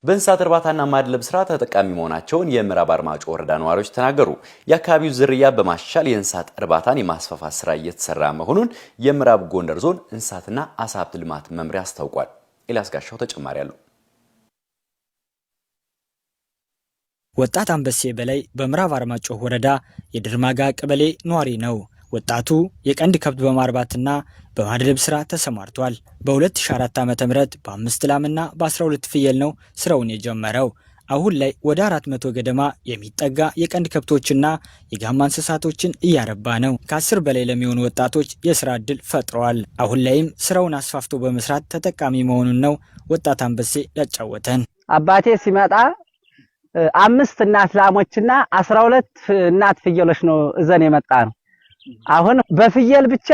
በእንስሳት እርባታና ማድለብ ስራ ተጠቃሚ መሆናቸውን የምዕራብ አርማጭሆ ወረዳ ነዋሪዎች ተናገሩ። የአካባቢው ዝርያ በማሻሻል የእንስሳት እርባታን የማስፋፋት ስራ እየተሰራ መሆኑን የምዕራብ ጎንደር ዞን እንስሳትና ዓሳ ሀብት ልማት መምሪያ አስታውቋል። ኤልያስ ጋሻው ተጨማሪ አለው። ወጣት አንበሴ በላይ በምዕራብ አርማጭሆ ወረዳ የድርማጋ ቀበሌ ነዋሪ ነው። ወጣቱ የቀንድ ከብት በማርባትና በማድለብ ስራ ተሰማርቷል። በ2004 ዓ.ም በ5 ላምና በ12 ፍየል ነው ስራውን የጀመረው። አሁን ላይ ወደ 400 ገደማ የሚጠጋ የቀንድ ከብቶችና የጋማ እንስሳቶችን እያረባ ነው። ከ10 በላይ ለሚሆኑ ወጣቶች የስራ እድል ፈጥሯል። አሁን ላይም ስራውን አስፋፍቶ በመስራት ተጠቃሚ መሆኑን ነው ወጣት አንበሴ ያጫወተን። አባቴ ሲመጣ 5 እናት ላሞችና 12 እናት ፍየሎች ነው እዘን የመጣ ነው። አሁን በፍየል ብቻ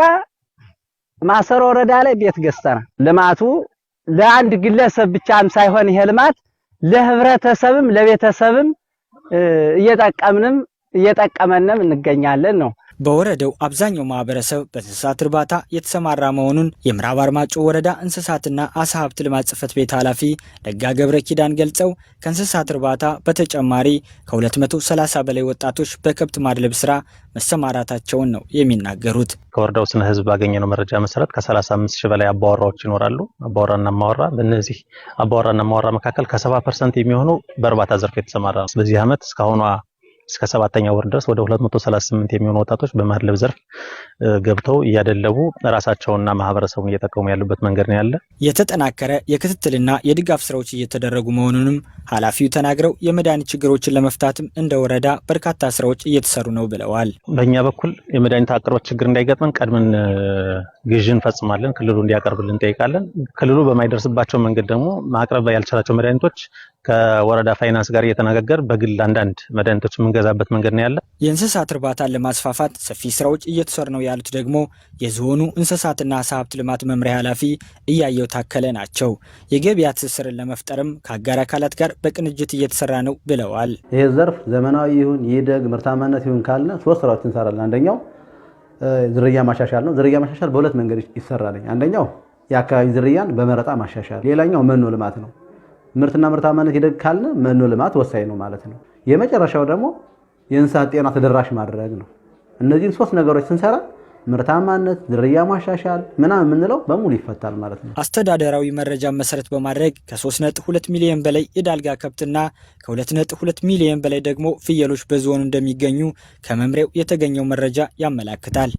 ማሰሮ ወረዳ ላይ ቤት ገዝተናል። ልማቱ ለአንድ ግለሰብ ብቻም ሳይሆን ይሄ ልማት ለህብረተሰብም ለቤተሰብም እየጠቀመንም እንገኛለን ነው። በወረዳው አብዛኛው ማህበረሰብ በእንስሳት እርባታ የተሰማራ መሆኑን የምዕራብ አርማጭሆ ወረዳ እንስሳትና ዓሳ ሀብት ልማት ጽሕፈት ቤት ኃላፊ ደጋ ገብረ ኪዳን ገልጸው ከእንስሳት እርባታ በተጨማሪ ከ230 በላይ ወጣቶች በከብት ማድለብ ስራ መሰማራታቸውን ነው የሚናገሩት። ከወረዳው ስነ ህዝብ ባገኘነው መረጃ መሰረት ከ35 ሺህ በላይ አባወራዎች ይኖራሉ። አባወራና ማወራ በእነዚህ አባወራና ማወራ መካከል ከ70% የሚሆኑ በእርባታ ዘርፍ የተሰማራ ነው። በዚህ ዓመት እስከ 7ኛ ወር ድረስ ወደ 238 የሚሆኑ ወጣቶች በማድለብ ዘርፍ ገብተው እያደለቡ ራሳቸውንና ማህበረሰቡን እየጠቀሙ ያሉበት መንገድ ነው ያለ። የተጠናከረ የክትትልና የድጋፍ ስራዎች እየተደረጉ መሆኑንም ኃላፊው ተናግረው የመድኃኒት ችግሮችን ለመፍታትም እንደ ወረዳ በርካታ ስራዎች እየተሰሩ ነው ብለዋል። በእኛ በኩል የመድኃኒት አቅርቦት ችግር እንዳይገጥመን ቀድመን ግዥ እንፈጽማለን። ክልሉ እንዲያቀርብልን እንጠይቃለን። ክልሉ በማይደርስባቸው መንገድ ደግሞ ማቅረብ ያልቻላቸው መድኃኒቶች ከወረዳ ፋይናንስ ጋር እየተነጋገር በግል አንዳንድ መድኃኒቶች የምንገዛበት መንገድ ነው ያለ። የእንስሳት እርባታን ለማስፋፋት ሰፊ ስራዎች እየተሰሩ ነው ያሉት ደግሞ የዞኑ እንስሳትና ዓሳ ሀብት ልማት መምሪያ ኃላፊ እያየው ታከለ ናቸው። የገበያ ትስስርን ለመፍጠርም ከአጋር አካላት ጋር በቅንጅት እየተሰራ ነው ብለዋል። ይሄ ዘርፍ ዘመናዊ ይሁን ይደግ ምርታማነት ይሁን ካለ 3 ስራዎች እንሰራለን። አንደኛው ዝርያ ማሻሻል ነው። ዝርያ ማሻሻል በሁለት መንገድ ይሰራል። አንደኛው የአካባቢ ዝርያን በመረጣ ማሻሻል፣ ሌላኛው መኖ ልማት ነው። ምርትና ምርታማነት ይደግ ካለ መኖ ልማት ወሳኝ ነው ማለት ነው። የመጨረሻው ደግሞ የእንስሳት ጤና ተደራሽ ማድረግ ነው። እነዚህን 3 ነገሮች ስንሰራ ምርታማነት፣ ዝርያ ማሻሻል ምናምን የምንለው በሙሉ ይፈታል ማለት ነው። አስተዳደራዊ መረጃ መሰረት በማድረግ ከ3.2 ሚሊዮን በላይ የዳልጋ ከብትና ከ2.2 ሚሊዮን በላይ ደግሞ ፍየሎች በዞኑ እንደሚገኙ ከመምሪያው የተገኘው መረጃ ያመላክታል።